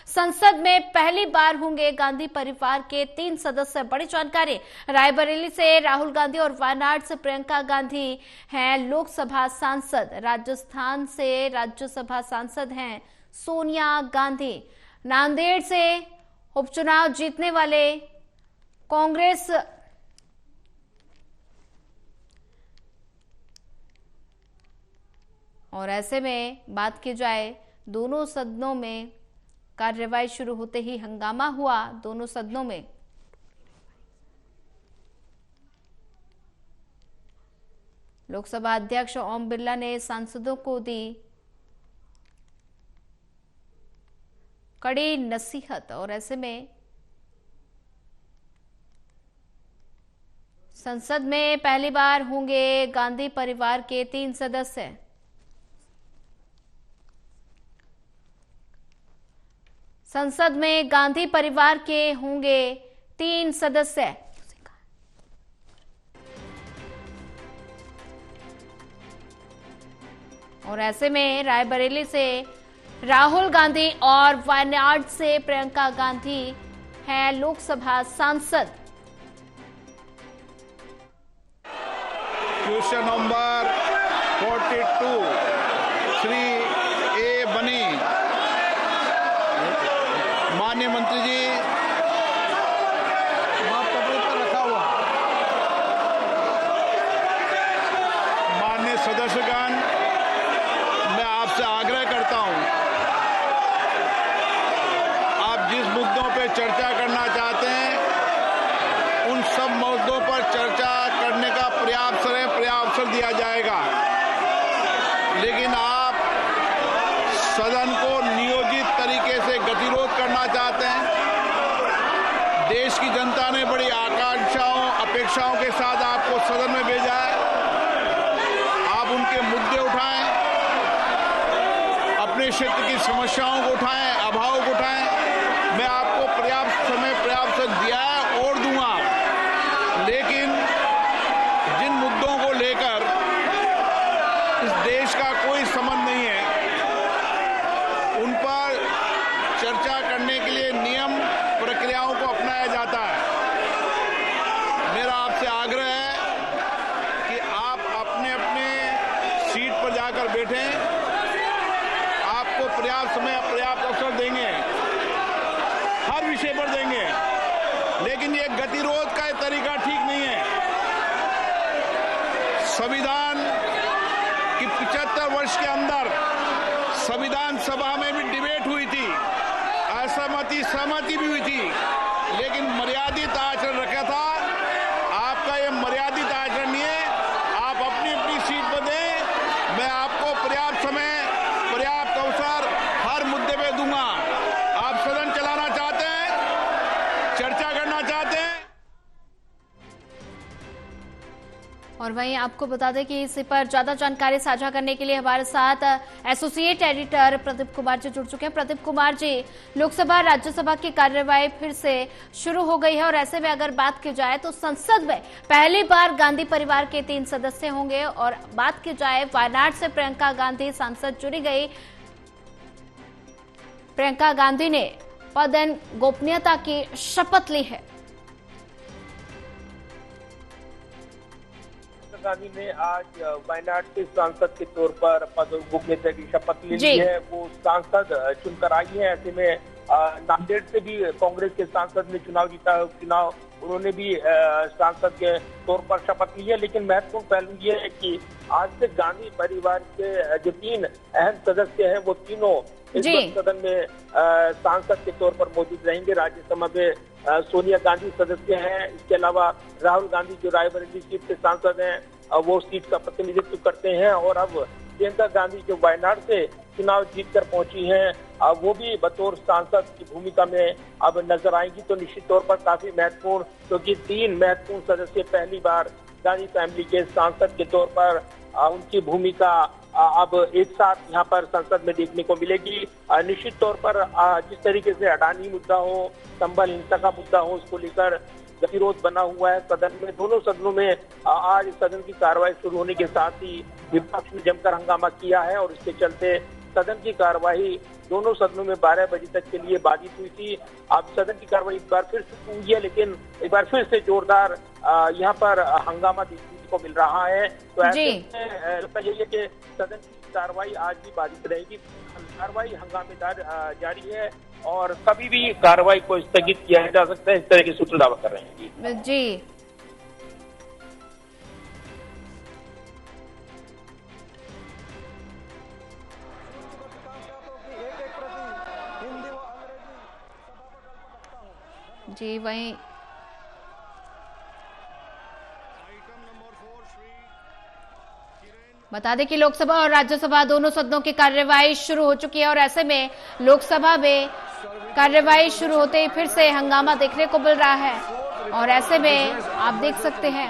संसद में पहली बार होंगे गांधी परिवार के 3 सदस्य। बड़ी जानकारी। रायबरेली से राहुल गांधी और वायनाड से प्रियंका गांधी हैं लोकसभा सांसद। राजस्थान से राज्यसभा सांसद हैं सोनिया गांधी। नांदेड़ से उपचुनाव जीतने वाले कांग्रेस और ऐसे में बात की जाए दोनों सदनों में कार्यवाही शुरू होते ही हंगामा हुआ। दोनों सदनों में लोकसभा अध्यक्ष ओम बिरला ने सांसदों को दी कड़ी नसीहत और ऐसे में संसद में पहली बार होंगे गांधी परिवार के 3 सदस्य। संसद में गांधी परिवार के होंगे 3 सदस्य। और ऐसे में रायबरेली से राहुल गांधी और वायनाड से प्रियंका गांधी हैं लोकसभा सांसद। क्वेश्चन नंबर 42 श्री ए बनी। माननीय मंत्री जी, वहां पटरी पर रखा हुआ। माननीय सदस्यगण, मैं आपसे आग्रह करता हूं, आप जिस मुद्दों पर चर्चा करना चाहते हैं उन सब मुद्दों पर चर्चा करने का पर्याप्त अवसर दिया जाएगा, लेकिन आप सदन को नियोजित तरीके से गतिरोध करना चाहते हैं। देश की जनता ने बड़ी आकांक्षाओं अपेक्षाओं के साथ आपको सदन में भेजा है। आप उनके मुद्दे उठाएं, अपने क्षेत्र की समस्याओं को उठाएं, अभाव को उठाएं। मैं आपको पर्याप्त समय दिया है और दूंगा, लेकिन जिन मुद्दों को लेकर इस देश का कोई संबंध नहीं है उन पर चर्चा करने के लिए नियम प्रक्रियाओं को अपनाया जाता है। मेरा आपसे आग्रह है कि आप अपने अपने सीट पर जाकर बैठें। आपको पर्याप्त समय पर्याप्त अवसर देंगे, हर विषय पर देंगे, लेकिन ये गतिरोध का तरीका ठीक नहीं है। संविधान की 75 वर्ष के अंदर संविधान सभा में भी डिबेट हुई थी, सहमति भी हुई थी, लेकिन मर्यादित आचरण रखा था। आपका ये मर्यादित आचरण नहीं है। आप अपनी अपनी सीट पर दें। मैं आपको पर्याप्त समय पर्याप्त अवसर हर मुद्दे पे दूंगा। आप सदन चलाना चाहते हैं, चर्चा करना चाहते हैं। और वहीं आपको बता दें कि इस पर ज्यादा जानकारी साझा करने के लिए हमारे साथ एसोसिएट एडिटर प्रदीप कुमार जी जुड़ चुके हैं। प्रदीप कुमार जी, लोकसभा राज्यसभा की कार्यवाही फिर से शुरू हो गई है और ऐसे में अगर बात की जाए तो संसद में पहली बार गांधी परिवार के 3 सदस्य होंगे। और बात की जाए वायनाड से प्रियंका गांधी सांसद चुनी गई। प्रियंका गांधी ने पद एवं गोपनीयता की शपथ ली है। गांधी ने आज वायनाड के सांसद के तौर पर पद और गोपनीयता की शपथ ले ली है। वो सांसद चुनकर आई है। ऐसे में नांदेड़ से भी कांग्रेस के सांसद ने चुनाव जीता है। उपचुनाव उन्होंने भी सांसद के तौर पर शपथ ली है। लेकिन महत्वपूर्ण पहलू ये है कि आज से गांधी परिवार के जो 3 अहम सदस्य हैं वो तीनों इस सदन में सांसद के तौर पर मौजूद रहेंगे। राज्यसभा में सोनिया गांधी सदस्य हैं। इसके अलावा राहुल गांधी जो रायबरेली सीट से सांसद हैं वो सीट का प्रतिनिधित्व करते हैं। और अब प्रियंका गांधी जो वायनाड से चुनाव जीतकर पहुंची हैं वो भी बतौर सांसद की भूमिका में अब नजर आएंगी। तो निश्चित तौर पर काफी महत्वपूर्ण, क्योंकि 3 महत्वपूर्ण सदस्य पहली बार गांधी फैमिली के सांसद के तौर पर उनकी भूमिका अब एक साथ यहाँ पर संसद में देखने को मिलेगी। निश्चित तौर पर जिस तरीके से अडानी मुद्दा हो, संभल हिंसा का मुद्दा हो, उसको लेकर गतिरोध बना हुआ है सदन में। दोनों सदनों में आज सदन की कार्रवाई शुरू होने के साथ ही विपक्ष ने जमकर हंगामा किया है और इसके चलते सदन की कार्यवाही दोनों सदनों में 12 बजे तक के लिए बाधित हुई थी। अब सदन की कार्यवाही एक बार फिर से हुई है, लेकिन एक बार फिर से जोरदार यहाँ पर हंगामा देखने को मिल रहा है। तो ऐसे में लगता यही है कि सदन की कार्यवाही आज भी बाधित रहेगी। कार्रवाई हंगामेदार जारी है और कभी भी कार्रवाई को स्थगित किया जा सकता है, इस तरह के सूत्र दावा कर रहे हैं। जी जी वहीं बता दें कि लोकसभा और राज्यसभा दोनों सदनों की कार्यवाही शुरू हो चुकी है और ऐसे में लोकसभा में कार्यवाही शुरू होते ही फिर से हंगामा देखने को मिल रहा है। और ऐसे में आप देख सकते हैं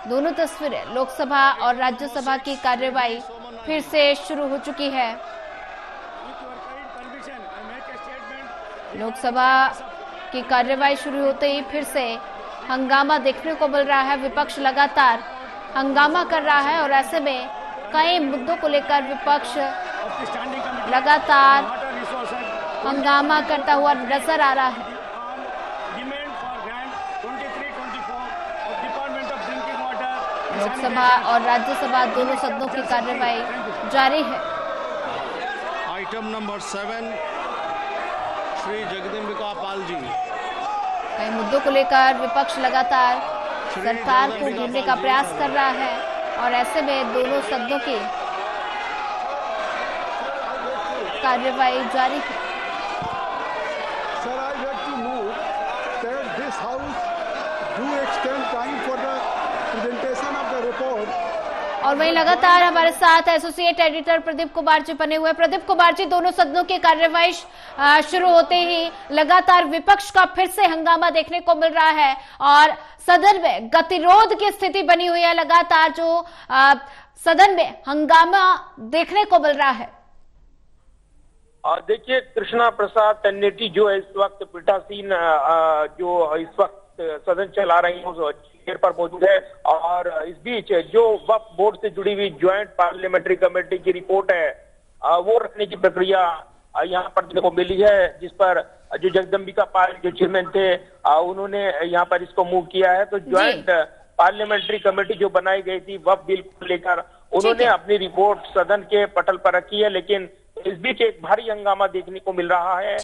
दोनों तस्वीरें, लोकसभा और राज्यसभा की कार्यवाही फिर से शुरू हो चुकी है। लोकसभा की कार्यवाही शुरू होते ही फिर से हंगामा देखने को मिल रहा है। विपक्ष लगातार हंगामा कर रहा है और ऐसे में कई मुद्दों को लेकर विपक्ष लगातार हंगामा करता हुआ नजर आ रहा है। लोकसभा और राज्यसभा दोनों सदनों की कार्यवाही जारी है। Item number 7 Shri Jagdambika Pal ji. कई मुद्दों को लेकर विपक्ष लगातार सरकार को घेरने का प्रयास कर रहा है और ऐसे में दोनों सदनों की कार्यवाही जारी है। Sir, I like to move that this House do extend time for the presentation of the report. और वहीं लगातार हमारे साथ एसोसिएट एडिटर प्रदीप कुमार जी बने हुए। प्रदीप कुमार जी, दोनों सदनों की कार्यवाही शुरू होते ही लगातार विपक्ष का फिर से हंगामा देखने को मिल रहा है और सदन में गतिरोध की स्थिति बनी हुई है। लगातार जो सदन में हंगामा देखने को मिल रहा है। देखिए, कृष्णा प्रसाद तन्नेटी जो है इस वक्त पीठासीन जो इस वक्त सदन चला रही है चेयर पर मौजूद है और इस बीच जो वक्फ बोर्ड से जुड़ी हुई ज्वाइंट पार्लियामेंट्री कमेटी की रिपोर्ट है वो रखने की प्रक्रिया यहाँ पर देखने को मिली है, जिस पर जो जगदम्बिका पाल जो चेयरमैन थे उन्होंने यहाँ पर इसको मूव किया है। तो ज्वाइंट पार्लियामेंट्री कमेटी जो बनाई गई थी वक्फ बिल को लेकर उन्होंने अपनी रिपोर्ट सदन के पटल पर रखी है, लेकिन इस बीच एक भारी हंगामा देखने को मिल रहा है।